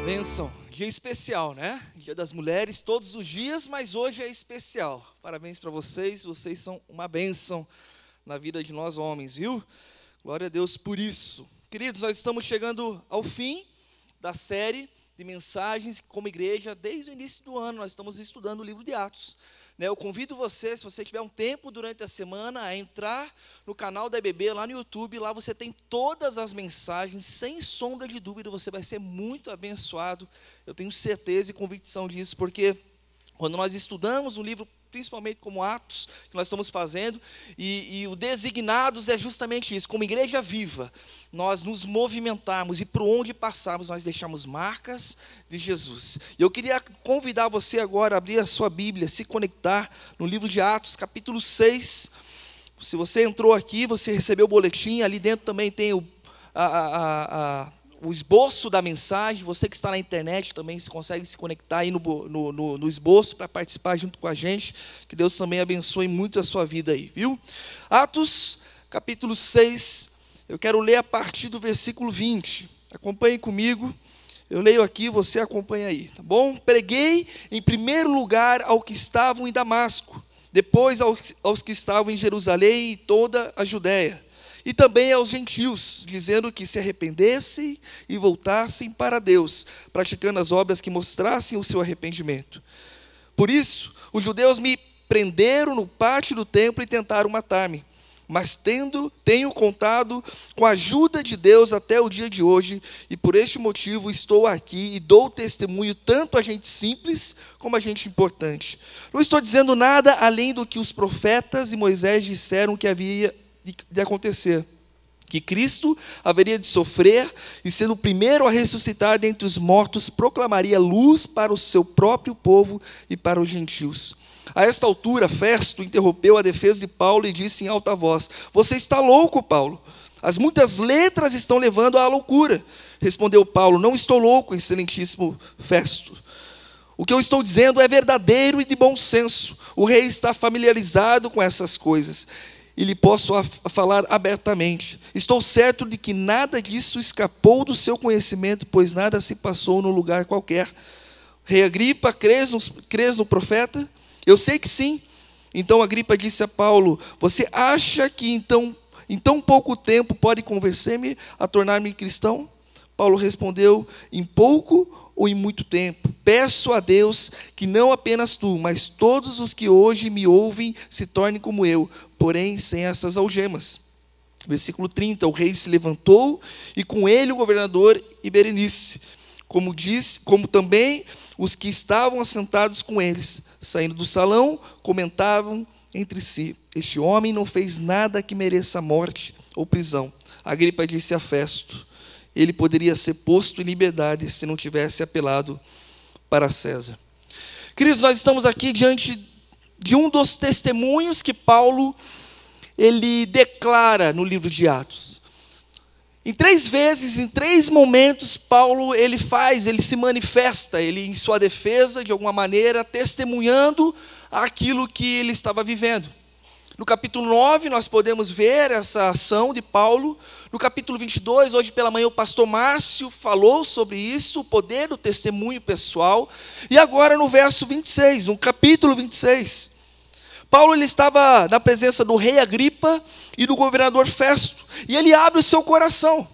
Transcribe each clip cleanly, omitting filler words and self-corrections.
Bênção, dia especial, né? Dia das Mulheres, todos os dias, mas hoje é especial. Parabéns para vocês, vocês são uma bênção na vida de nós homens, viu? Glória a Deus por isso. Queridos, nós estamos chegando ao fim da série de mensagens como igreja. Desde o início do ano nós estamos estudando o livro de Atos. Eu convido você, se você tiver um tempo durante a semana, a entrar no canal da EBB, lá no YouTube. Lá você tem todas as mensagens, sem sombra de dúvida, você vai ser muito abençoado. Eu tenho certeza e convicção disso, porque quando nós estudamos um livro, principalmente como Atos, que nós estamos fazendo, e o Designados é justamente isso, como igreja viva, nós nos movimentarmos e por onde passarmos, nós deixamos marcas de Jesus. E eu queria convidar você agora a abrir a sua Bíblia, se conectar no livro de Atos, capítulo 6. Se você entrou aqui, você recebeu o boletim, ali dentro também tem o esboço da mensagem. Você que está na internet também se consegue se conectar aí no esboço para participar junto com a gente. Que Deus também abençoe muito a sua vida aí, viu? Atos, capítulo 6, eu quero ler a partir do versículo 20. Acompanhe comigo, eu leio aqui, você acompanha aí, tá bom? Preguei em primeiro lugar ao que estavam em Damasco, depois aos que estavam em Jerusalém e toda a Judéia, e também aos gentios, dizendo que se arrependessem e voltassem para Deus, praticando as obras que mostrassem o seu arrependimento. Por isso, os judeus me prenderam no pátio do templo e tentaram matar-me. Mas tenho contado com a ajuda de Deus até o dia de hoje, e por este motivo estou aqui e dou testemunho tanto a gente simples como a gente importante. Não estou dizendo nada além do que os profetas e Moisés disseram que havia de acontecer, que Cristo haveria de sofrer e, sendo o primeiro a ressuscitar dentre os mortos, proclamaria luz para o seu próprio povo e para os gentios. A esta altura, Festo interrompeu a defesa de Paulo e disse em alta voz: "Você está louco, Paulo. As muitas letras estão levando à loucura." Respondeu Paulo: "Não estou louco, excelentíssimo Festo. O que eu estou dizendo é verdadeiro e de bom senso. O rei está familiarizado com essas coisas e lhe posso falar abertamente. Estou certo de que nada disso escapou do seu conhecimento, pois nada se passou num lugar qualquer. Rei Agripa, crês no profeta?" "Eu sei que sim." Então Agripa disse a Paulo: "Você acha que em tão pouco tempo pode convencer-me a tornar-me cristão?" Paulo respondeu: "Em pouco ou em muito tempo? Peço a Deus que não apenas tu, mas todos os que hoje me ouvem se tornem como eu, porém sem essas algemas." Versículo 30, o rei se levantou e com ele o governador e Berenice, como também os que estavam assentados com eles. Saindo do salão, comentavam entre si: "Este homem não fez nada que mereça morte ou prisão." Agripa disse a Festo: "Ele poderia ser posto em liberdade se não tivesse apelado para César." Queridos, nós estamos aqui diante de um dos testemunhos que Paulo ele declara no livro de Atos. Em 3 vezes, em 3 momentos, Paulo ele se manifesta, ele em sua defesa, de alguma maneira, testemunhando aquilo que ele estava vivendo. No capítulo 9, nós podemos ver essa ação de Paulo. No capítulo 22, hoje pela manhã, o pastor Márcio falou sobre isso, o poder do testemunho pessoal. E agora no verso 26, no capítulo 26, Paulo ele estava na presença do rei Agripa e do governador Festo. E ele abre o seu coração.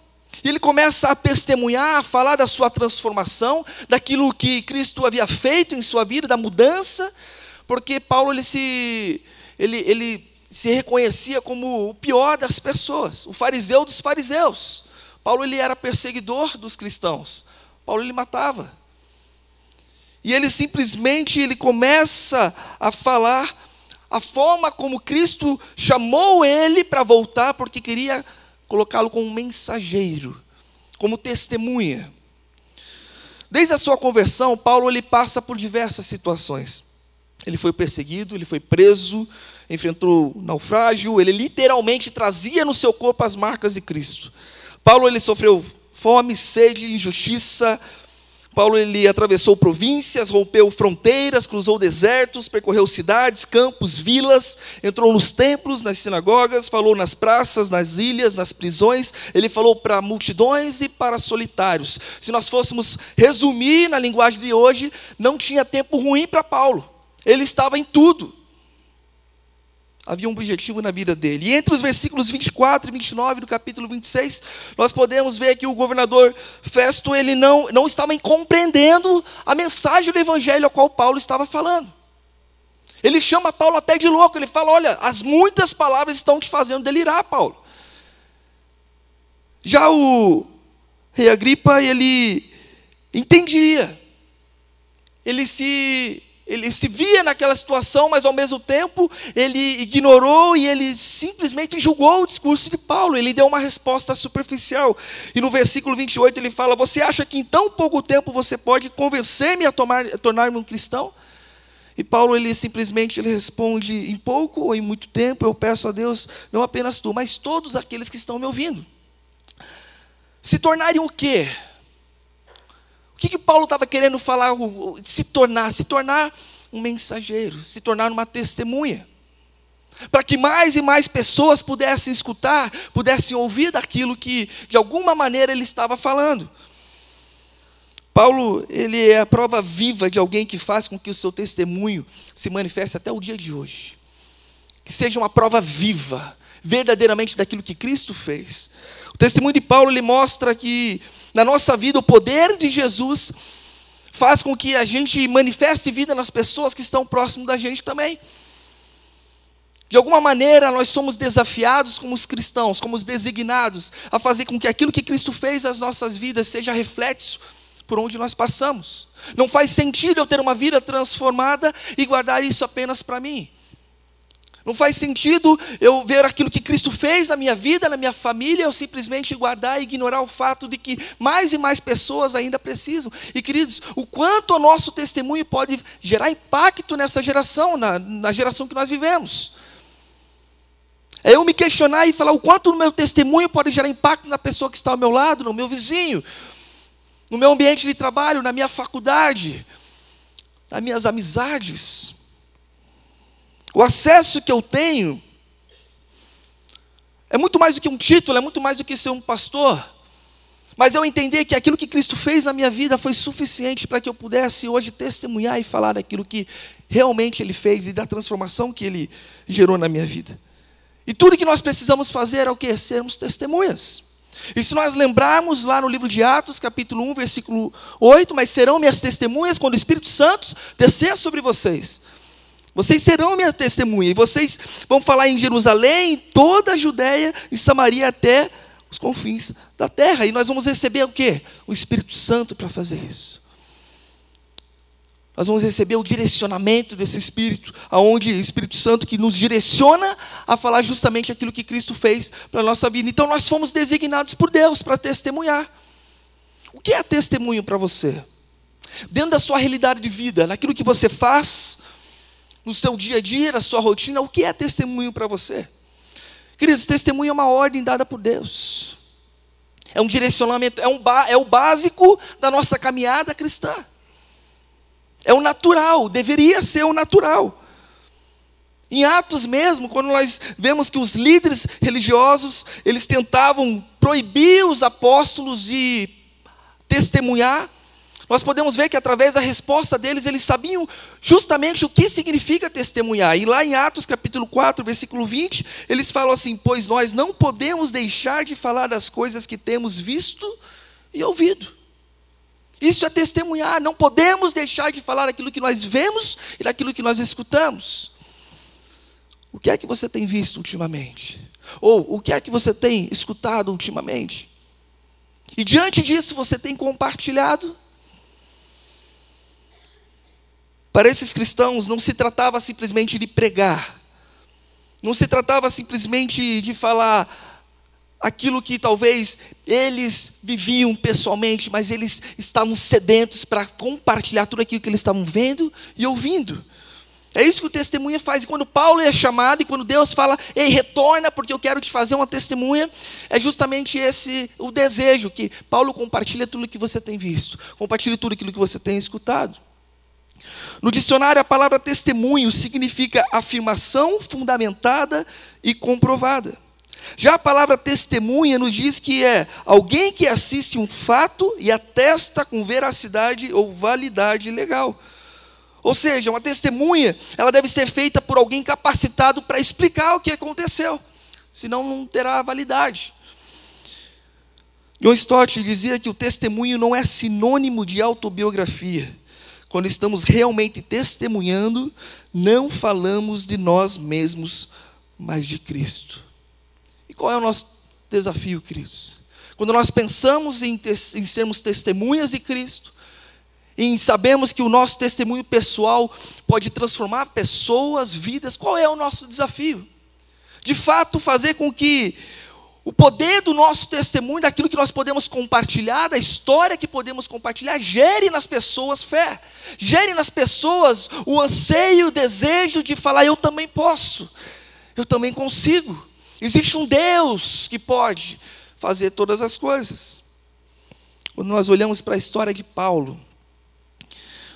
E ele começa a testemunhar, a falar da sua transformação, daquilo que Cristo havia feito em sua vida, da mudança. Porque Paulo ele se reconhecia como o pior das pessoas, o fariseu dos fariseus. Paulo ele era perseguidor dos cristãos. Paulo ele matava. E ele simplesmente começa a falar a forma como Cristo chamou ele para voltar, porque queria colocá-lo como mensageiro, como testemunha. Desde a sua conversão, Paulo ele passa por diversas situações. Ele foi perseguido, ele foi preso, enfrentou naufrágio, ele literalmente trazia no seu corpo as marcas de Cristo. Paulo ele sofreu fome, sede, injustiça, Paulo ele atravessou províncias, rompeu fronteiras, cruzou desertos, percorreu cidades, campos, vilas, entrou nos templos, nas sinagogas, falou nas praças, nas ilhas, nas prisões. Ele falou para multidões e para solitários. Se nós fôssemos resumir na linguagem de hoje, não tinha tempo ruim para Paulo. Ele estava em tudo. Havia um objetivo na vida dele. E entre os versículos 24 e 29 do capítulo 26, nós podemos ver que o governador Festo, ele não estava compreendendo a mensagem do evangelho a qual Paulo estava falando. Ele chama Paulo até de louco, ele fala, olha, as muitas palavras estão te fazendo delirar, Paulo. Já o rei Agripa, ele entendia, ele se via naquela situação, mas ao mesmo tempo ele ignorou e ele simplesmente julgou o discurso de Paulo. Ele deu uma resposta superficial. E no versículo 28 ele fala, você acha que em tão pouco tempo você pode convencer-me a tornar-me um cristão? E Paulo ele simplesmente responde, em pouco ou em muito tempo eu peço a Deus, não apenas tu, mas todos aqueles que estão me ouvindo. Se tornarem o quê? O que Paulo estava querendo falar? Se tornar um mensageiro, se tornar uma testemunha. Para que mais e mais pessoas pudessem escutar, pudessem ouvir daquilo que, de alguma maneira, ele estava falando. Paulo, ele é a prova viva de alguém que faz com que o seu testemunho se manifeste até o dia de hoje. Que seja uma prova viva, verdadeiramente daquilo que Cristo fez. O testemunho de Paulo, ele mostra que na nossa vida o poder de Jesus faz com que a gente manifeste vida nas pessoas que estão próximo da gente também. De alguma maneira nós somos desafiados como os cristãos, como os designados, a fazer com que aquilo que Cristo fez nas nossas vidas seja reflexo por onde nós passamos. Não faz sentido eu ter uma vida transformada e guardar isso apenas para mim. Não faz sentido eu ver aquilo que Cristo fez na minha vida, na minha família, eu simplesmente guardar e ignorar o fato de que mais e mais pessoas ainda precisam. E queridos, o quanto o nosso testemunho pode gerar impacto nessa geração, na geração que nós vivemos. É eu me questionar e falar o quanto o meu testemunho pode gerar impacto na pessoa que está ao meu lado, no meu vizinho, no meu ambiente de trabalho, na minha faculdade, nas minhas amizades. O acesso que eu tenho é muito mais do que um título, é muito mais do que ser um pastor. Mas eu entender que aquilo que Cristo fez na minha vida foi suficiente para que eu pudesse hoje testemunhar e falar daquilo que realmente Ele fez e da transformação que Ele gerou na minha vida. E tudo que nós precisamos fazer é o quê? Sermos testemunhas. E se nós lembrarmos lá no livro de Atos, capítulo 1, versículo 8, mas serão minhas testemunhas quando o Espírito Santo descer sobre vocês. Vocês serão minha testemunha, e vocês vão falar em Jerusalém, em toda a Judéia e Samaria até os confins da terra. E nós vamos receber o quê? O Espírito Santo para fazer isso. Nós vamos receber o direcionamento desse Espírito, aonde o Espírito Santo que nos direciona a falar justamente aquilo que Cristo fez para a nossa vida. Então nós fomos designados por Deus para testemunhar. O que é testemunho para você? Dentro da sua realidade de vida, naquilo que você faz, no seu dia a dia, na sua rotina, o que é testemunho para você? Queridos, testemunho é uma ordem dada por Deus. É um direcionamento, é o básico da nossa caminhada cristã. É o natural, deveria ser o natural. Em Atos mesmo, quando nós vemos que os líderes religiosos, eles tentavam proibir os apóstolos de testemunhar, nós podemos ver que através da resposta deles, eles sabiam justamente o que significa testemunhar. E lá em Atos capítulo 4, versículo 20, eles falam assim, pois nós não podemos deixar de falar das coisas que temos visto e ouvido. Isso é testemunhar, não podemos deixar de falar daquilo que nós vemos e daquilo que nós escutamos. O que é que você tem visto ultimamente? Ou o que é que você tem escutado ultimamente? E diante disso você tem compartilhado? Para esses cristãos não se tratava simplesmente de pregar, não se tratava simplesmente de falar aquilo que talvez eles viviam pessoalmente, mas eles estavam sedentos para compartilhar tudo aquilo que eles estavam vendo e ouvindo. É isso que o testemunha faz. E quando Paulo é chamado, e quando Deus fala, ei, retorna, porque eu quero te fazer uma testemunha, é justamente esse o desejo, que Paulo compartilha tudo o que você tem visto, compartilha tudo aquilo que você tem escutado. No dicionário, a palavra testemunho significa afirmação fundamentada e comprovada. Já a palavra testemunha nos diz que é alguém que assiste um fato e atesta com veracidade ou validade legal. Ou seja, uma testemunha, ela deve ser feita por alguém capacitado para explicar o que aconteceu, senão não terá validade. John Stott dizia que o testemunho não é sinônimo de autobiografia. Quando estamos realmente testemunhando, não falamos de nós mesmos, mas de Cristo. E qual é o nosso desafio, queridos? Quando nós pensamos em sermos testemunhas de Cristo, em sabemos que o nosso testemunho pessoal pode transformar pessoas, vidas, qual é o nosso desafio? De fato, fazer com que o poder do nosso testemunho, daquilo que nós podemos compartilhar, da história que podemos compartilhar, gere nas pessoas fé, gere nas pessoas o anseio, o desejo de falar, eu também posso, eu também consigo. Existe um Deus que pode fazer todas as coisas. Quando nós olhamos para a história de Paulo,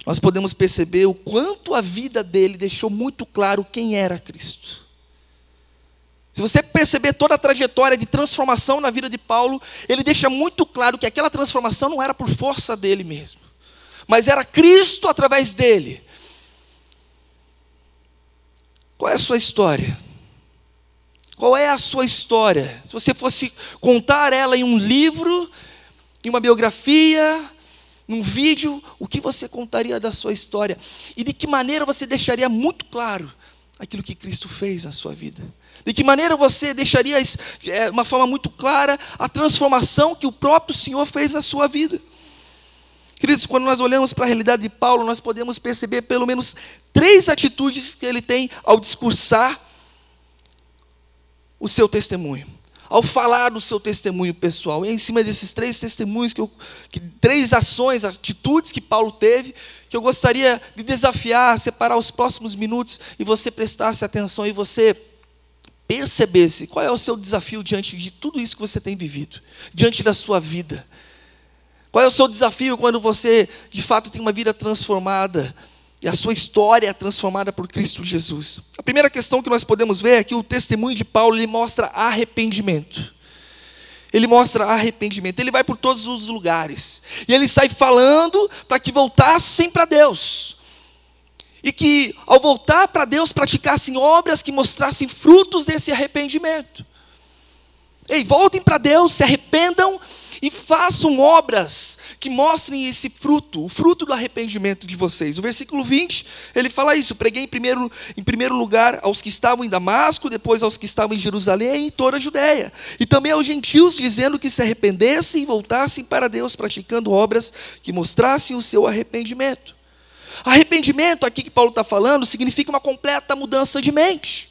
nós podemos perceber o quanto a vida dele deixou muito claro quem era Cristo. Se você perceber toda a trajetória de transformação na vida de Paulo, ele deixa muito claro que aquela transformação não era por força dele mesmo, mas era Cristo através dele. Qual é a sua história? Qual é a sua história? Se você fosse contar ela em um livro, em uma biografia, num vídeo, o que você contaria da sua história? E de que maneira você deixaria muito claro aquilo que Cristo fez na sua vida? De que maneira você deixaria, de uma forma muito clara, a transformação que o próprio Senhor fez na sua vida? Queridos, quando nós olhamos para a realidade de Paulo, nós podemos perceber pelo menos 3 atitudes que ele tem ao discursar o seu testemunho, ao falar do seu testemunho pessoal. E é em cima desses 3 testemunhos, 3 ações, atitudes que Paulo teve, que eu gostaria de desafiar, separar os próximos minutos, e você prestasse atenção, e você percebesse qual é o seu desafio diante de tudo isso que você tem vivido, diante da sua vida. Qual é o seu desafio quando você, de fato, tem uma vida transformada, e a sua história é transformada por Cristo Jesus? A primeira questão que nós podemos ver é que o testemunho de Paulo, ele mostra arrependimento. Ele mostra arrependimento. Ele vai por todos os lugares. E ele sai falando para que voltassem para Deus. E que, ao voltar para Deus, praticassem obras que mostrassem frutos desse arrependimento. Ei, voltem para Deus, se arrependam e façam obras que mostrem esse fruto, o fruto do arrependimento de vocês. O versículo 20, ele fala isso: preguei em primeiro lugar aos que estavam em Damasco, depois aos que estavam em Jerusalém e em toda a Judéia, e também aos gentios, dizendo que se arrependessem e voltassem para Deus, praticando obras que mostrassem o seu arrependimento. Arrependimento, aqui que Paulo está falando, significa uma completa mudança de mente.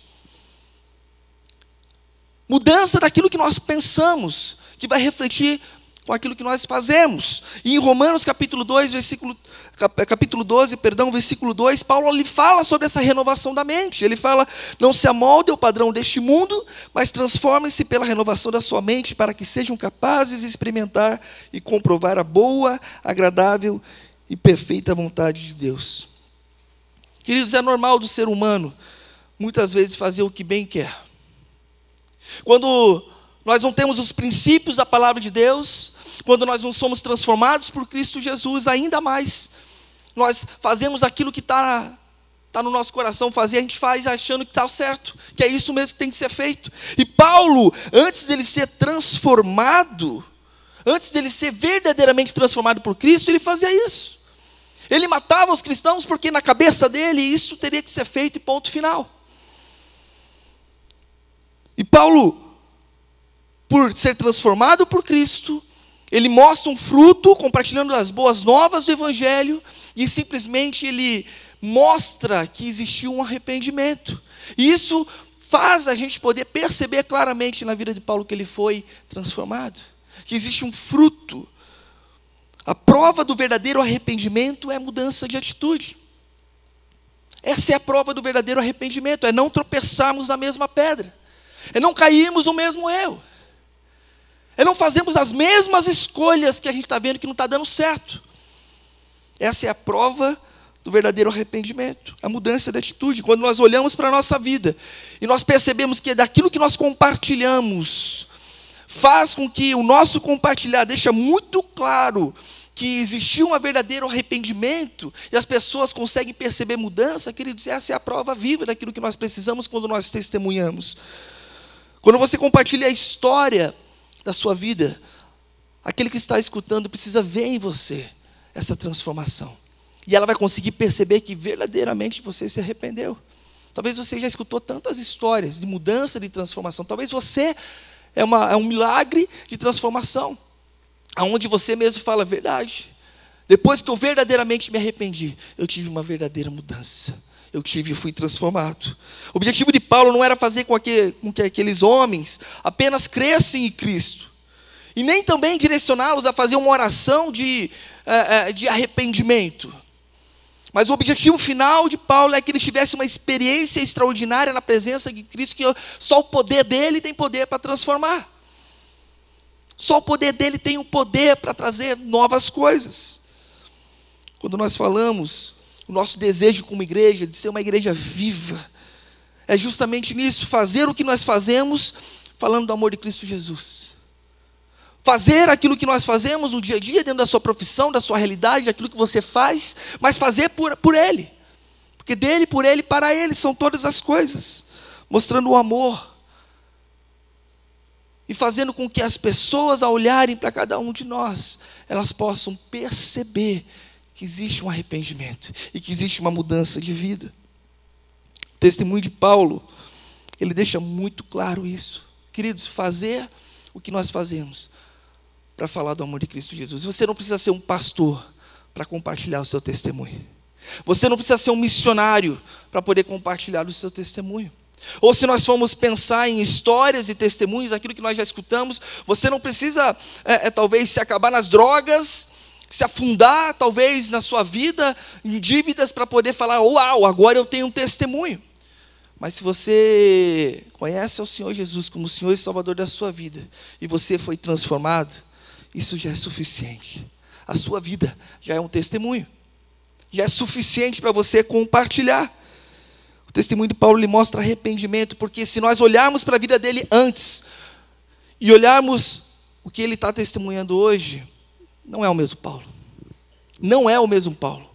Mudança daquilo que nós pensamos, que vai refletir com aquilo que nós fazemos. E em Romanos capítulo 12, versículo 2, Paulo lhe fala sobre essa renovação da mente. Ele fala: não se amolde ao padrão deste mundo, mas transformem-se pela renovação da sua mente, para que sejam capazes de experimentar e comprovar a boa, agradável e perfeita vontade de Deus. Queridos, é normal do ser humano muitas vezes fazer o que bem quer. Quando nós não temos os princípios da palavra de Deus, quando nós não somos transformados por Cristo Jesus, ainda mais, nós fazemos aquilo que está no nosso coração fazer, a gente faz achando que está certo, que é isso mesmo que tem que ser feito. E Paulo, antes dele ser transformado, antes dele ser verdadeiramente transformado por Cristo, ele fazia isso. Ele matava os cristãos porque na cabeça dele isso teria que ser feito e ponto final. E Paulo, por ser transformado por Cristo, ele mostra um fruto, compartilhando as boas novas do Evangelho, e simplesmente ele mostra que existiu um arrependimento. E isso faz a gente poder perceber claramente na vida de Paulo que ele foi transformado, que existe um fruto. A prova do verdadeiro arrependimento é a mudança de atitude. Essa é a prova do verdadeiro arrependimento, é não tropeçarmos na mesma pedra, é não cairmos no mesmo erro, é não fazermos as mesmas escolhas que a gente está vendo que não está dando certo. Essa é a prova do verdadeiro arrependimento, a mudança de atitude. Quando nós olhamos para a nossa vida e nós percebemos que daquilo que nós compartilhamos faz com que o nosso compartilhar deixa muito claro que existiu um verdadeiro arrependimento e as pessoas conseguem perceber mudança, queridos, essa é a prova viva daquilo que nós precisamos quando nós testemunhamos. Quando você compartilha a história da sua vida, aquele que está escutando precisa ver em você essa transformação. E ela vai conseguir perceber que verdadeiramente você se arrependeu. Talvez você já escutou tantas histórias de mudança, de transformação. Talvez você é um milagre de transformação, aonde você mesmo fala a verdade. Depois que eu verdadeiramente me arrependi, eu tive uma verdadeira mudança. Fui transformado. O objetivo de Paulo não era fazer com que aqueles homens apenas crescem em Cristo, e nem também direcioná-los a fazer uma oração de arrependimento. Mas o objetivo final de Paulo é que eles tivessem uma experiência extraordinária na presença de Cristo, que só o poder dele tem poder para transformar. Só o poder dele tem o poder para trazer novas coisas. Quando nós falamos, o nosso desejo como igreja, de ser uma igreja viva, é justamente nisso, fazer o que nós fazemos, falando do amor de Cristo Jesus. Fazer aquilo que nós fazemos no dia a dia, dentro da sua profissão, da sua realidade, daquilo que você faz, mas fazer por Ele. Porque dele, por Ele, para Ele, são todas as coisas. Mostrando o amor. E fazendo com que as pessoas, ao olharem para cada um de nós, elas possam perceber que existe um arrependimento e que existe uma mudança de vida. O testemunho de Paulo, ele deixa muito claro isso. Queridos, fazer o que nós fazemos para falar do amor de Cristo Jesus. Você não precisa ser um pastor para compartilhar o seu testemunho. Você não precisa ser um missionário para poder compartilhar o seu testemunho. Ou se nós formos pensar em histórias e testemunhos, aquilo que nós já escutamos, você não precisa talvez se acabar nas drogas, se afundar talvez na sua vida em dívidas para poder falar, uau, agora eu tenho um testemunho. Mas se você conhece o Senhor Jesus como o Senhor e Salvador da sua vida, e você foi transformado, isso já é suficiente. A sua vida já é um testemunho. Já é suficiente para você compartilhar. O testemunho de Paulo lhe mostra arrependimento, porque se nós olharmos para a vida dele antes, e olharmos o que ele está testemunhando hoje, não é o mesmo Paulo. Não é o mesmo Paulo.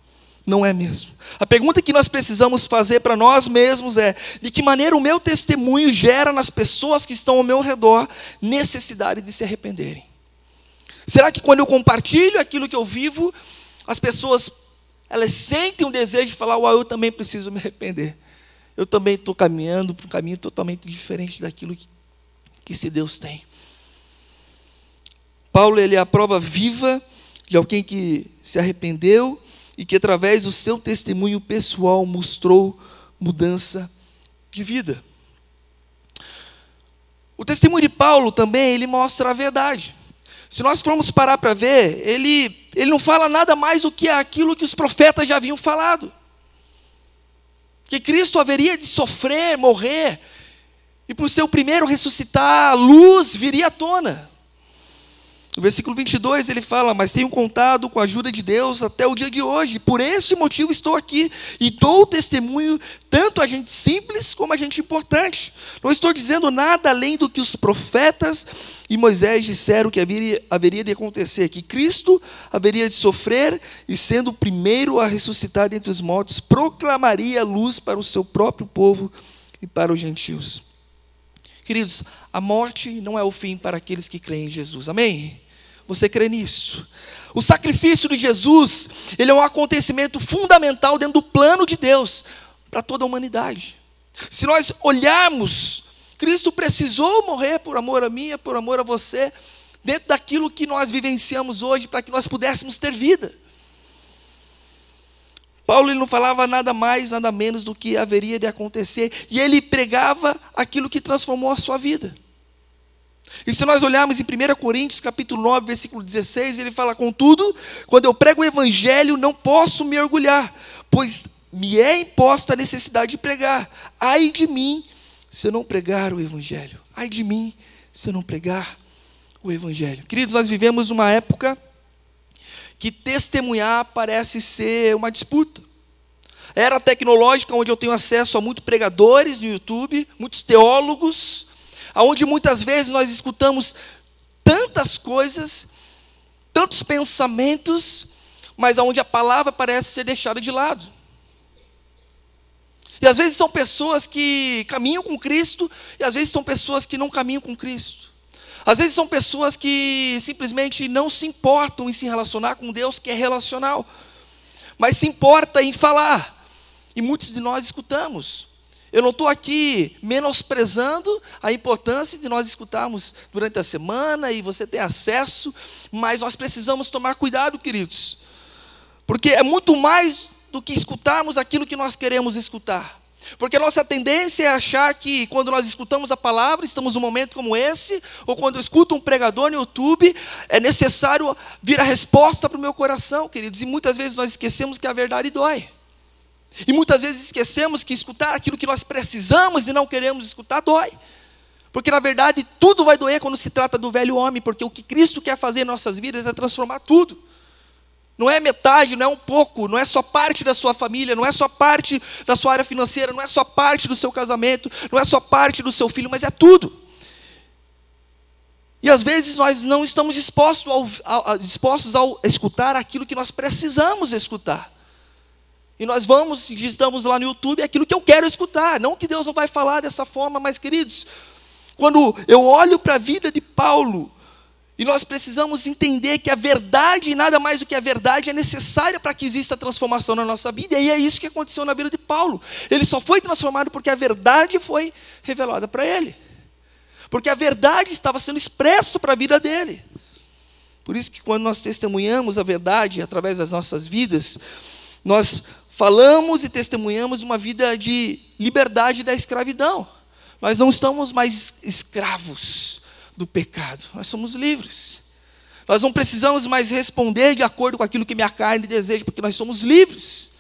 Não é mesmo. A pergunta que nós precisamos fazer para nós mesmos é: de que maneira o meu testemunho gera nas pessoas que estão ao meu redor necessidade de se arrependerem? Será que quando eu compartilho aquilo que eu vivo, as pessoas, elas sentem um desejo de falar, uau, eu também preciso me arrepender. Eu também estou caminhando para um caminho totalmente diferente daquilo que esse Deus tem. Paulo, ele é a prova viva de alguém que se arrependeu e que através do seu testemunho pessoal mostrou mudança de vida. O testemunho de Paulo também, ele mostra a verdade. Se nós formos parar para ver, ele não fala nada mais do que aquilo que os profetas já haviam falado. Que Cristo haveria de sofrer, morrer, e por seu primeiro ressuscitar, a luz viria à tona. No versículo 22 ele fala, mas tenho contado com a ajuda de Deus até o dia de hoje, por esse motivo estou aqui, e dou testemunho tanto a gente simples como a gente importante. Não estou dizendo nada além do que os profetas e Moisés disseram que haveria de acontecer, que Cristo haveria de sofrer, e sendo o primeiro a ressuscitar dentre os mortos, proclamaria a luz para o seu próprio povo e para os gentios. Queridos, a morte não é o fim para aqueles que creem em Jesus, amém? Você crê nisso? O sacrifício de Jesus, ele é um acontecimento fundamental dentro do plano de Deus para toda a humanidade. Se nós olharmos, Cristo precisou morrer por amor a mim, por amor a você, dentro daquilo que nós vivenciamos hoje, para que nós pudéssemos ter vida. Paulo, ele não falava nada mais, nada menos do que haveria de acontecer, e ele pregava aquilo que transformou a sua vida. E se nós olharmos em 1 Coríntios, capítulo 9, versículo 16, ele fala, contudo, quando eu prego o evangelho, não posso me orgulhar, pois me é imposta a necessidade de pregar. Ai de mim se eu não pregar o Evangelho. Ai de mim se eu não pregar o Evangelho. Queridos, nós vivemos uma época que testemunhar parece ser uma disputa. Era tecnológica, onde eu tenho acesso a muitos pregadores no YouTube, muitos teólogos, onde muitas vezes nós escutamos tantas coisas, tantos pensamentos, mas onde a palavra parece ser deixada de lado. E às vezes são pessoas que caminham com Cristo, e às vezes são pessoas que não caminham com Cristo. Às vezes são pessoas que simplesmente não se importam em se relacionar com Deus, que é relacional, mas se importa em falar. E muitos de nós escutamos. Eu não estou aqui menosprezando a importância de nós escutarmos durante a semana, e você tem acesso, mas nós precisamos tomar cuidado, queridos. Porque é muito mais do que escutarmos aquilo que nós queremos escutar. Porque a nossa tendência é achar que quando nós escutamos a palavra, estamos num momento como esse, ou quando eu escuto um pregador no YouTube, é necessário vir a resposta para o meu coração, queridos. E muitas vezes nós esquecemos que a verdade dói. E muitas vezes esquecemos que escutar aquilo que nós precisamos e não queremos escutar dói. Porque na verdade tudo vai doer quando se trata do velho homem, porque o que Cristo quer fazer em nossas vidas é transformar tudo. Não é metade, não é um pouco, não é só parte da sua família, não é só parte da sua área financeira, não é só parte do seu casamento, não é só parte do seu filho, mas é tudo. E às vezes nós não estamos dispostos ao escutar aquilo que nós precisamos escutar. E nós vamos, estamos lá no YouTube, é aquilo que eu quero escutar. Não que Deus não vai falar dessa forma, mas queridos, quando eu olho para a vida de Paulo, e nós precisamos entender que a verdade, e nada mais do que a verdade, é necessária para que exista transformação na nossa vida. E é isso que aconteceu na vida de Paulo. Ele só foi transformado porque a verdade foi revelada para ele. Porque a verdade estava sendo expressa para a vida dele. Por isso que quando nós testemunhamos a verdade através das nossas vidas, nós falamos e testemunhamos uma vida de liberdade da escravidão. Nós não estamos mais escravos do pecado, nós somos livres. Nós não precisamos mais responder de acordo com aquilo que minha carne deseja, porque nós somos livres.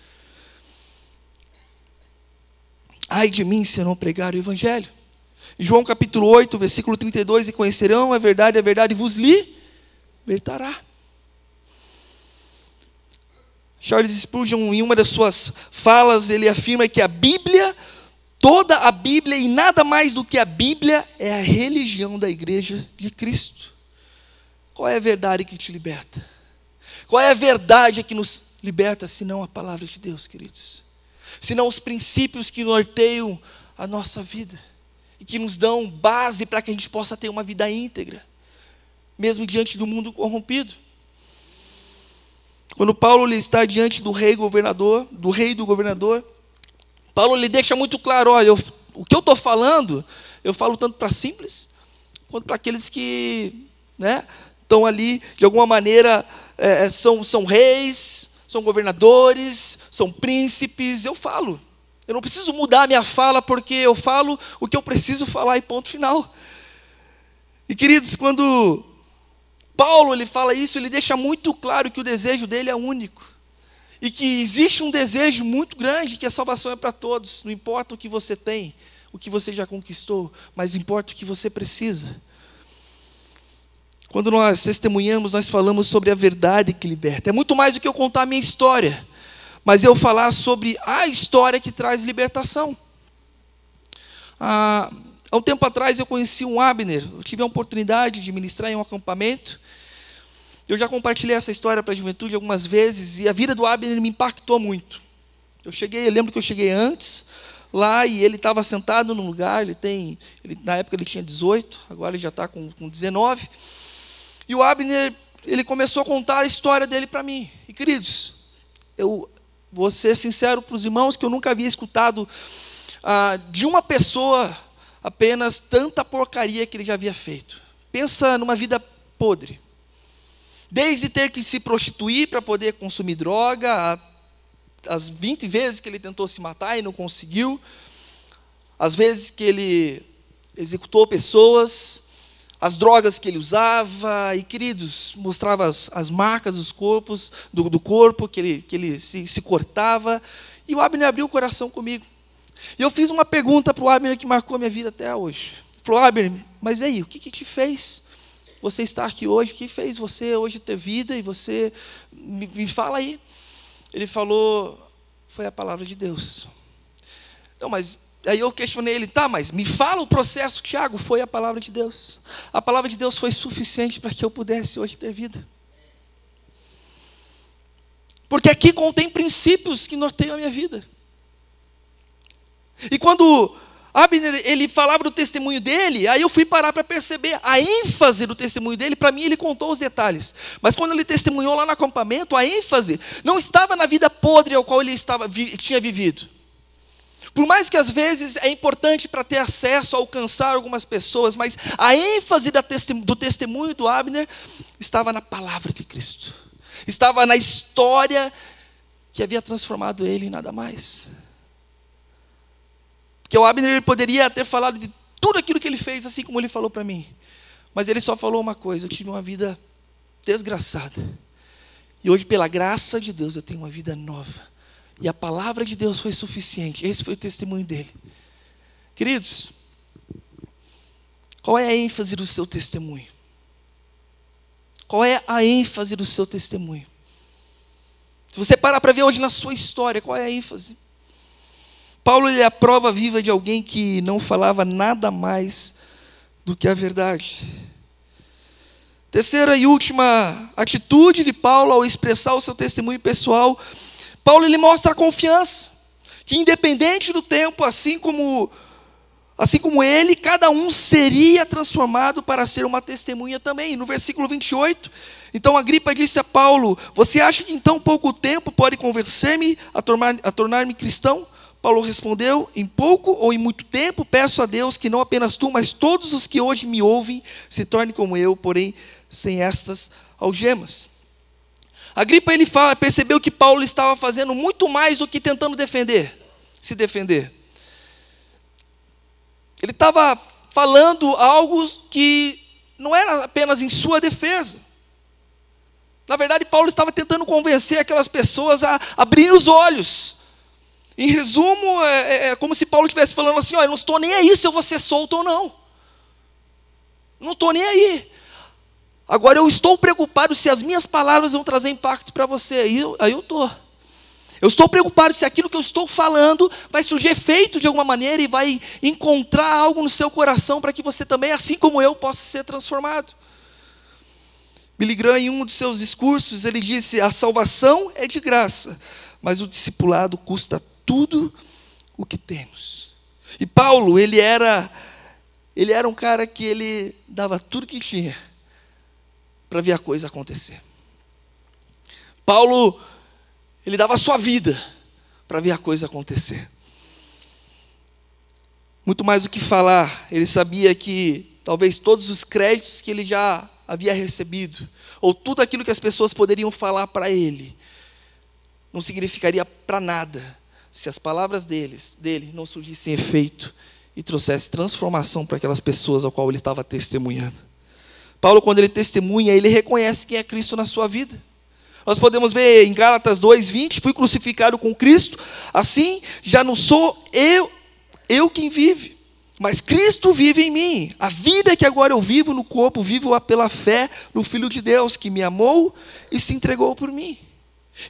Ai de mim se eu não pregar o Evangelho. João capítulo 8, versículo 32, e conhecerão a verdade vos libertará. Charles Spurgeon, em uma das suas falas, ele afirma que a Bíblia, toda a Bíblia e nada mais do que a Bíblia é a religião da igreja de Cristo. Qual é a verdade que te liberta? Qual é a verdade que nos liberta, senão a palavra de Deus, queridos? Senão os princípios que norteiam a nossa vida e que nos dão base para que a gente possa ter uma vida íntegra, mesmo diante do mundo corrompido. Quando Paulo ele está diante do rei e do governador, Paulo ele deixa muito claro, olha, o que eu estou falando, eu falo tanto para simples, quanto para aqueles que estão ali, de alguma maneira, são reis, são governadores, são príncipes. Eu não preciso mudar a minha fala, porque eu falo o que eu preciso falar e ponto final. E queridos, quando Paulo ele fala isso, ele deixa muito claro que o desejo dele é único. E que existe um desejo muito grande, que a salvação é para todos. Não importa o que você tem, o que você já conquistou, mas importa o que você precisa. Quando nós testemunhamos, nós falamos sobre a verdade que liberta. É muito mais do que eu contar a minha história, mas eu falar sobre a história que traz libertação. Há um tempo atrás eu conheci um Abner. Eu tive a oportunidade de ministrar em um acampamento. Eu já compartilhei essa história para a juventude algumas vezes, e a vida do Abner me impactou muito. Eu lembro que eu cheguei antes lá, e ele estava sentado num lugar, na época ele tinha 18, agora ele já está com 19. E o Abner, ele começou a contar a história dele para mim. E queridos, eu vou ser sincero para os irmãos que eu nunca havia escutado de uma pessoa apenas tanta porcaria que ele já havia feito. Pensa numa vida podre. Desde ter que se prostituir para poder consumir droga, as 20 vezes que ele tentou se matar e não conseguiu, as vezes que ele executou pessoas, as drogas que ele usava, e queridos, mostrava as marcas dos corpos, do corpo que ele se cortava, e o Abner abriu o coração comigo. E eu fiz uma pergunta para o Abner que marcou a minha vida até hoje. Ele falou: Abner, mas e aí, o que te fez você estar aqui hoje? O que fez você hoje ter vida? E você, me fala aí. Ele falou: foi a palavra de Deus. Não, mas aí eu questionei ele: tá, mas me fala o processo, Tiago. Foi a palavra de Deus. A palavra de Deus foi suficiente para que eu pudesse hoje ter vida. Porque aqui contém princípios que norteiam a minha vida. E quando Abner, ele falava do testemunho dele, aí eu fui parar para perceber a ênfase do testemunho dele. Para mim, ele contou os detalhes. Mas quando ele testemunhou lá no acampamento, a ênfase não estava na vida podre ao qual ele tinha vivido. Por mais que às vezes é importante para ter acesso, alcançar algumas pessoas, mas a ênfase do testemunho do Abner estava na palavra de Cristo. Estava na história que havia transformado ele em nada mais. Porque o Abner, ele poderia ter falado de tudo aquilo que ele fez, assim como ele falou para mim. Mas ele só falou uma coisa: eu tive uma vida desgraçada. E hoje, pela graça de Deus, eu tenho uma vida nova. E a palavra de Deus foi suficiente. Esse foi o testemunho dele. Queridos, qual é a ênfase do seu testemunho? Qual é a ênfase do seu testemunho? Se você parar para ver hoje na sua história, qual é a ênfase? Paulo, ele é a prova viva de alguém que não falava nada mais do que a verdade. Terceira e última atitude de Paulo ao expressar o seu testemunho pessoal: Paulo, ele mostra a confiança, que independente do tempo, assim como ele, cada um seria transformado para ser uma testemunha também. No versículo 28, então Agripa disse a Paulo: você acha que em tão pouco tempo pode convencer-me a tornar-me cristão? Paulo respondeu: em pouco ou em muito tempo, peço a Deus que não apenas tu, mas todos os que hoje me ouvem se tornem como eu, porém sem estas algemas. Agripa, ele percebeu que Paulo estava fazendo muito mais do que tentando se defender. Ele estava falando algo que não era apenas em sua defesa. Na verdade, Paulo estava tentando convencer aquelas pessoas a abrir os olhos. Em resumo, é como se Paulo estivesse falando assim: olha, eu não estou nem aí se eu vou ser solto ou não. Não estou nem aí. Agora eu estou preocupado se as minhas palavras vão trazer impacto para você. Aí eu estou. Eu estou preocupado se aquilo que eu estou falando vai surgir efeito de alguma maneira e vai encontrar algo no seu coração para que você também, assim como eu, possa ser transformado. Billy Graham, em um de seus discursos, ele disse: a salvação é de graça, mas o discipulado custa tudo o que temos. E Paulo, ele era um cara que ele dava tudo que tinha para ver a coisa acontecer. Paulo, ele dava a sua vida para ver a coisa acontecer. Muito mais do que falar, ele sabia que talvez todos os créditos que ele já havia recebido, ou tudo aquilo que as pessoas poderiam falar para ele, não significaria para nada se as palavras dele não surgissem efeito e trouxessem transformação para aquelas pessoas ao qual ele estava testemunhando. Paulo, quando ele testemunha, ele reconhece quem é Cristo na sua vida. Nós podemos ver em Gálatas 2:20, fui crucificado com Cristo, assim já não sou eu quem vive, mas Cristo vive em mim. A vida que agora eu vivo no corpo, vivo-a pela fé no Filho de Deus, que me amou e se entregou por mim.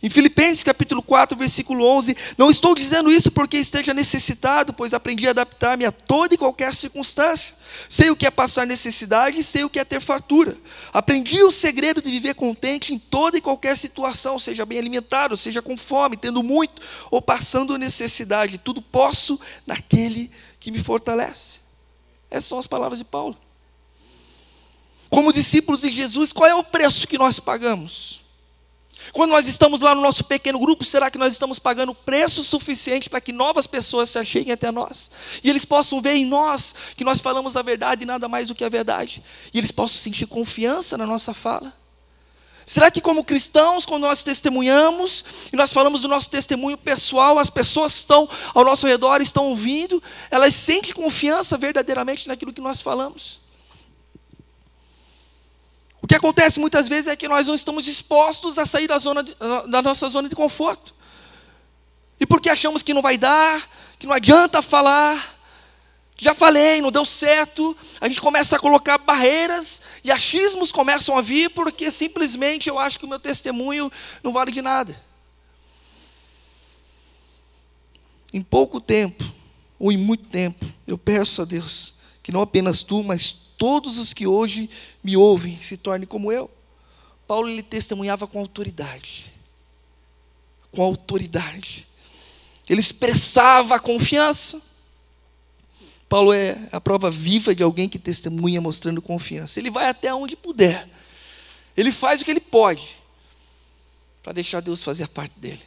Em Filipenses capítulo 4, versículo 11, não estou dizendo isso porque esteja necessitado, pois aprendi a adaptar-me a toda e qualquer circunstância. Sei o que é passar necessidade e sei o que é ter fartura. Aprendi o segredo de viver contente em toda e qualquer situação, seja bem alimentado, seja com fome, tendo muito ou passando necessidade. Tudo posso naquele que me fortalece. Essas são as palavras de Paulo. Como discípulos de Jesus, qual é o preço que nós pagamos? Quando nós estamos lá no nosso pequeno grupo, será que nós estamos pagando preço suficiente para que novas pessoas se acheguem até nós? E eles possam ver em nós que nós falamos a verdade e nada mais do que a verdade. E eles possam sentir confiança na nossa fala? Será que como cristãos, quando nós testemunhamos, e nós falamos do nosso testemunho pessoal, as pessoas que estão ao nosso redor estão ouvindo, elas sentem confiança verdadeiramente naquilo que nós falamos? O que acontece muitas vezes é que nós não estamos dispostos a sair da nossa zona de conforto. E porque achamos que não vai dar, que não adianta falar, já falei, não deu certo, a gente começa a colocar barreiras e achismos começam a vir porque simplesmente eu acho que o meu testemunho não vale de nada. Em pouco tempo, ou em muito tempo, eu peço a Deus que não apenas tu, mas todos os que hoje me ouvem se tornem como eu. Paulo, ele testemunhava com autoridade. Com autoridade. Ele expressava a confiança. Paulo é a prova viva de alguém que testemunha mostrando confiança. Ele vai até onde puder. Ele faz o que ele pode para deixar Deus fazer a parte dele.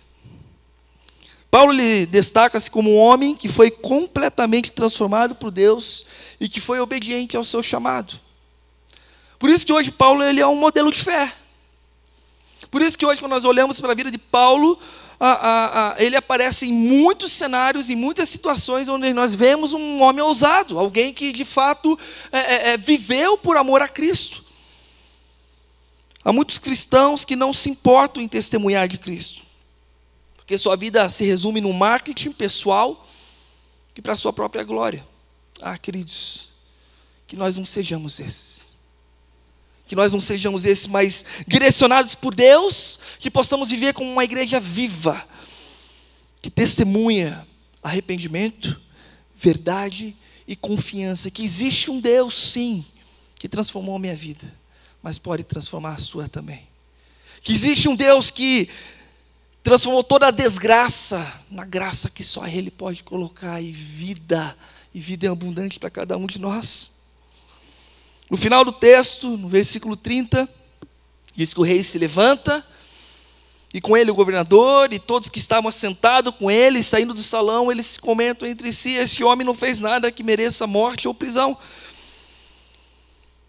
Paulo destaca-se como um homem que foi completamente transformado por Deus e que foi obediente ao seu chamado. Por isso que hoje Paulo ele é um modelo de fé. Por isso que hoje, quando nós olhamos para a vida de Paulo, ele aparece em muitos cenários, em muitas situações onde nós vemos um homem ousado, alguém que de fato viveu por amor a Cristo. Há muitos cristãos que não se importam em testemunhar de Cristo, porque sua vida se resume no marketing pessoal e para a sua própria glória. Queridos, que nós não sejamos esses. Que nós não sejamos esses, mas direcionados por Deus, que possamos viver como uma igreja viva, que testemunha arrependimento, verdade e confiança, que existe um Deus, sim, que transformou a minha vida, mas pode transformar a sua também. Que existe um Deus que transformou toda a desgraça na graça que só Ele pode colocar, e vida é abundante para cada um de nós. No final do texto, no versículo 30, diz que o rei se levanta, e com ele o governador, e todos que estavam assentados com ele, saindo do salão, eles comentam entre si: esse homem não fez nada que mereça morte ou prisão.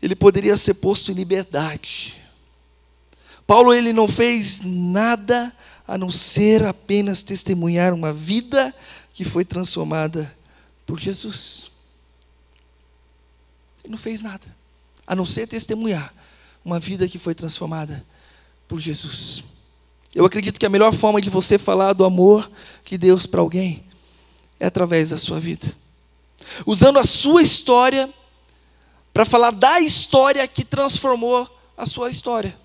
Ele poderia ser posto em liberdade. Paulo, ele não fez nada a não ser apenas testemunhar uma vida que foi transformada por Jesus. Ele não fez nada a não ser testemunhar uma vida que foi transformada por Jesus. Eu acredito que a melhor forma de você falar do amor de Deus para alguém é através da sua vida, usando a sua história para falar da história que transformou a sua história.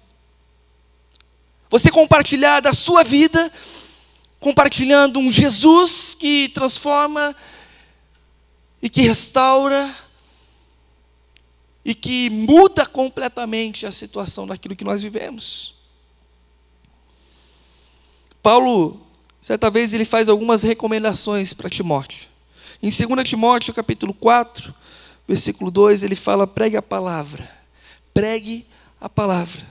Você compartilhar da sua vida, compartilhando um Jesus que transforma e que restaura e que muda completamente a situação daquilo que nós vivemos. Paulo, certa vez, ele faz algumas recomendações para Timóteo. Em 2 Timóteo, capítulo 4, versículo 2, ele fala: pregue a palavra. Pregue a palavra.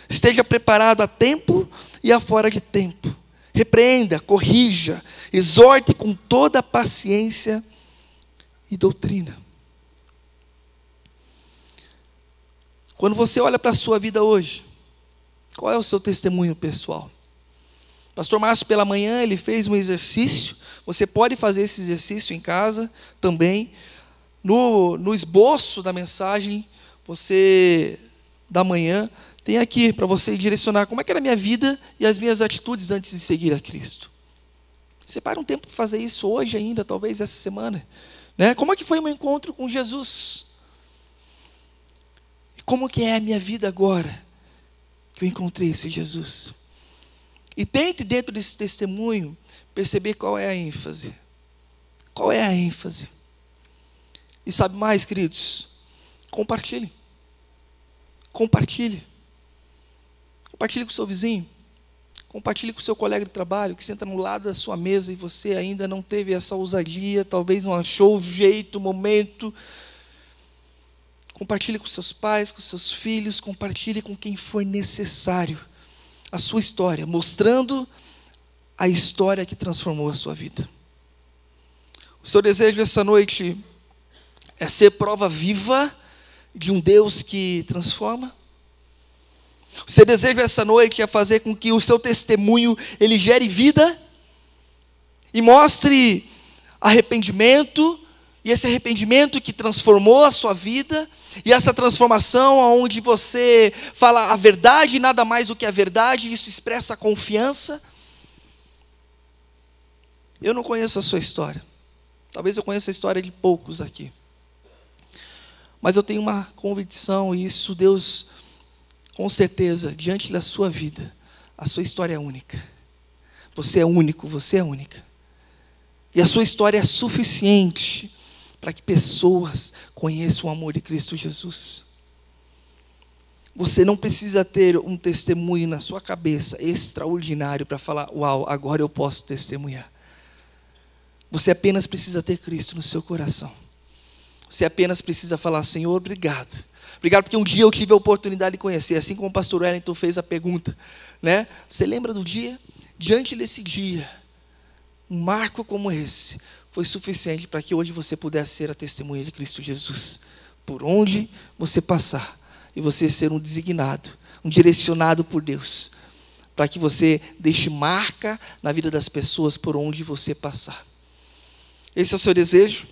Esteja preparado a tempo e a fora de tempo. Repreenda, corrija, exorte com toda a paciência e doutrina. Quando você olha para a sua vida hoje, qual é o seu testemunho pessoal? Pastor Márcio, pela manhã, ele fez um exercício. Você pode fazer esse exercício em casa também. No esboço da mensagem, da manhã, tem aqui para você direcionar como é que era a minha vida e as minhas atitudes antes de seguir a Cristo. Separe um tempo para fazer isso hoje ainda, talvez essa semana. Né? Como é que foi o meu encontro com Jesus? Como que é a minha vida agora que eu encontrei esse Jesus? E tente, dentro desse testemunho, perceber qual é a ênfase. Qual é a ênfase? E sabe mais, queridos? Compartilhe. Compartilhe. Compartilhe com o seu vizinho. Compartilhe com o seu colega de trabalho que senta no lado da sua mesa e você ainda não teve essa ousadia, talvez não achou o jeito, o momento. Compartilhe com seus pais, com seus filhos, compartilhe com quem for necessário a sua história, mostrando a história que transformou a sua vida. O seu desejo essa noite é ser prova viva de um Deus que transforma? O seu desejo essa noite é fazer com que o seu testemunho ele gere vida e mostre arrependimento e esse arrependimento que transformou a sua vida, e essa transformação onde você fala a verdade e nada mais do que a verdade, isso expressa confiança. Eu não conheço a sua história, talvez eu conheça a história de poucos aqui, mas eu tenho uma convicção, e isso Deus, com certeza, diante da sua vida, a sua história é única. Você é único, você é única. E a sua história é suficiente para que pessoas conheçam o amor de Cristo Jesus. Você não precisa ter um testemunho na sua cabeça extraordinário para falar, uau, agora eu posso testemunhar. Você apenas precisa ter Cristo no seu coração. Você apenas precisa falar, Senhor, obrigado. Obrigado porque um dia eu tive a oportunidade de conhecer, assim como o pastor Wellington fez a pergunta, né? Você lembra do dia? Diante desse dia, um marco como esse, foi suficiente para que hoje você pudesse ser a testemunha de Cristo Jesus. Por onde você passar, e você ser um designado, um direcionado por Deus, para que você deixe marca na vida das pessoas por onde você passar. Esse é o seu desejo?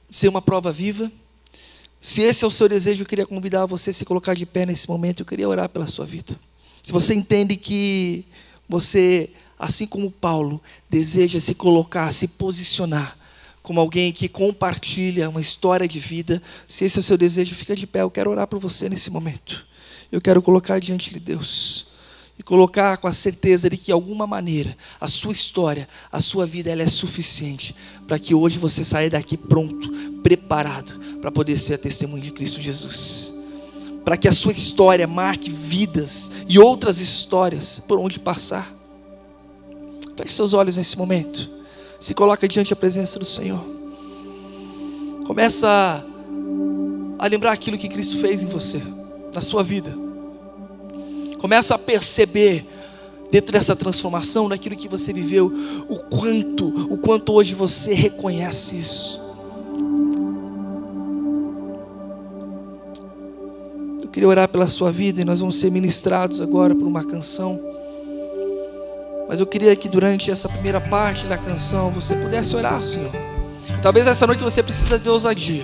Ser uma prova viva? Se esse é o seu desejo, eu queria convidar você a se colocar de pé nesse momento. Eu queria orar pela sua vida. Se você entende que você, assim como Paulo, deseja se colocar, se posicionar como alguém que compartilha uma história de vida, se esse é o seu desejo, fica de pé. Eu quero orar por você nesse momento. Eu quero colocar diante de Deus e colocar com a certeza de que, de alguma maneira, a sua história, a sua vida, ela é suficiente para que hoje você saia daqui pronto, preparado para poder ser a testemunha de Cristo Jesus. Para que a sua história marque vidas e outras histórias por onde passar. Feche seus olhos nesse momento. Se coloca diante da presença do Senhor. Começa a lembrar aquilo que Cristo fez em você, na sua vida. Começa a perceber, dentro dessa transformação, daquilo que você viveu, o quanto hoje você reconhece isso. Eu queria orar pela sua vida, e nós vamos ser ministrados agora por uma canção. Mas eu queria que durante essa primeira parte da canção, você pudesse orar ao Senhor. Talvez essa noite você precise de ousadia.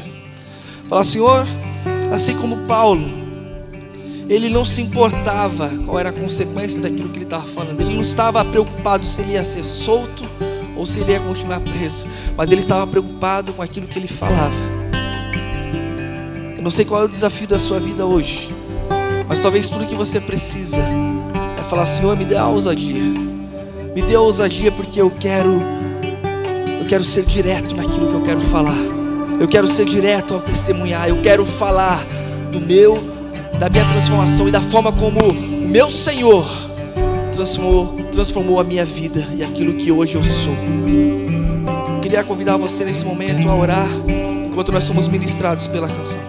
Falar, Senhor, assim como Paulo, ele não se importava qual era a consequência daquilo que ele estava falando. Ele não estava preocupado se ele ia ser solto ou se ele ia continuar preso. Mas ele estava preocupado com aquilo que ele falava. Eu não sei qual é o desafio da sua vida hoje, mas talvez tudo que você precisa é falar, Senhor, me dê a ousadia. Me dê a ousadia porque eu quero ser direto naquilo que eu quero falar. Eu quero ser direto ao testemunhar. Eu quero falar da minha transformação e da forma como o meu Senhor transformou a minha vida e aquilo que hoje eu sou. Eu queria convidar você nesse momento a orar enquanto nós somos ministrados pela canção.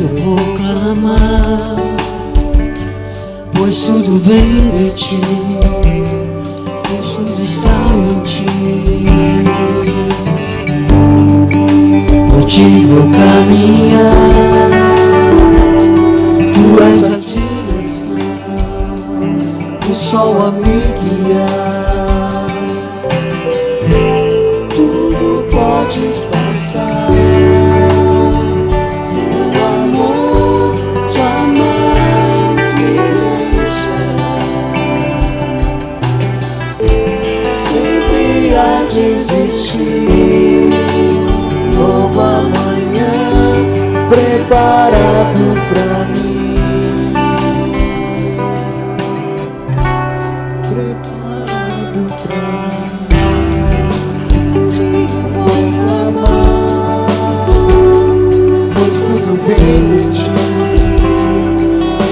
Eu vou clamar, pois tudo vem de ti, pois tudo está em ti. Por ti vou caminhar, tu és a direção, o sol a me guiar. Tudo pode passar, existir novo amanhã preparado pra mim, preparado pra mim. A ti eu vou clamar, pois tudo vem de ti,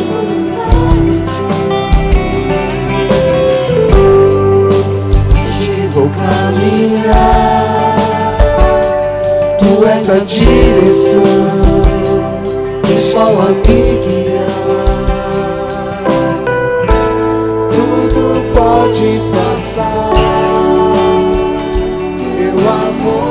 tudo está em ti. A ti vou caminhar, tu és a direção, o sol a me guiar. Tudo pode passar, teu amor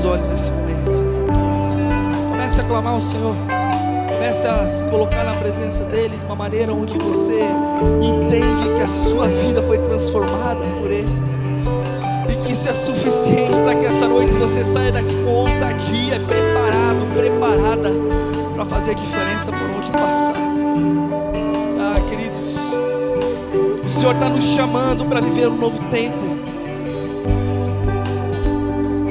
seus olhos nesse momento. Comece a clamar ao Senhor. Comece a se colocar na presença dEle de uma maneira onde você entende que a sua vida foi transformada por Ele, e que isso é suficiente para que essa noite você saia daqui com ousadia, preparada para fazer diferença por onde passar. Queridos, o Senhor está nos chamando para viver um novo tempo.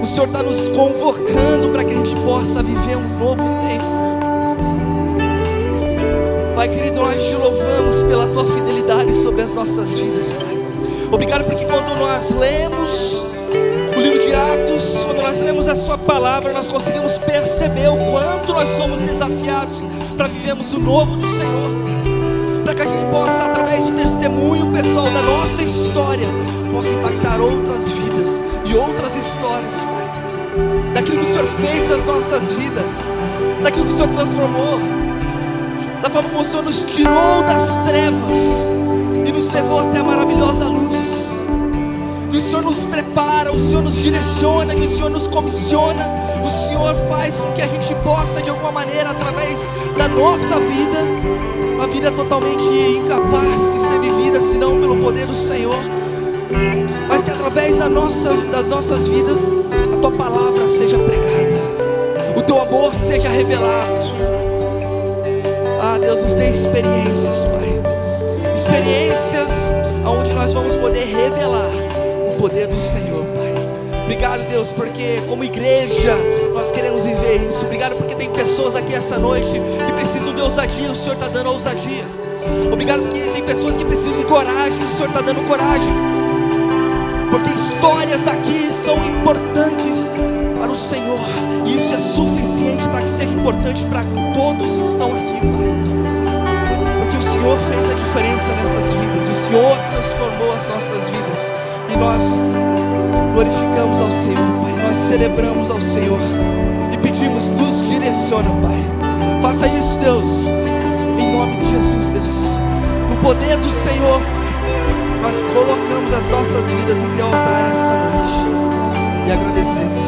O Senhor está nos convocando para que a gente possa viver um novo tempo. Pai querido, nós te louvamos pela tua fidelidade sobre as nossas vidas, Pai. Obrigado porque quando nós lemos o livro de Atos, quando nós lemos a sua palavra, nós conseguimos perceber o quanto nós somos desafiados para vivermos o novo do Senhor, para que a gente possa, através do testemunho pessoal da nossa história, possa impactar outras vidas e outras histórias, Pai, daquilo que o Senhor fez nas nossas vidas, daquilo que o Senhor transformou, da forma como o Senhor nos tirou das trevas e nos levou até a maravilhosa luz. Que o Senhor nos prepara, o Senhor nos direciona, que o Senhor nos comissiona, o Senhor faz com que a gente possa, de alguma maneira, através da nossa vida, uma vida totalmente incapaz de ser vivida, senão pelo poder do Senhor, mas que através das nossas vidas, a tua palavra seja pregada, o teu amor seja revelado. Deus, nos dê experiências, Pai, experiências onde nós vamos poder revelar o poder do Senhor, Pai. Obrigado, Deus, porque como igreja nós queremos viver isso. Obrigado porque tem pessoas aqui essa noite que precisam de ousadia, o Senhor está dando ousadia. Obrigado porque tem pessoas que precisam de coragem, o Senhor está dando coragem, porque histórias aqui são importantes para o Senhor, e isso é suficiente para que seja importante para todos que estão aqui, Pai, porque o Senhor fez a diferença nessas vidas, o Senhor transformou as nossas vidas, e nós glorificamos ao Senhor, Pai, nós celebramos ao Senhor e pedimos, nos direciona, Pai, faça isso, Deus, em nome de Jesus, Deus, no poder do Senhor, nós colocamos as nossas vidas em teu altar essa noite e agradecemos.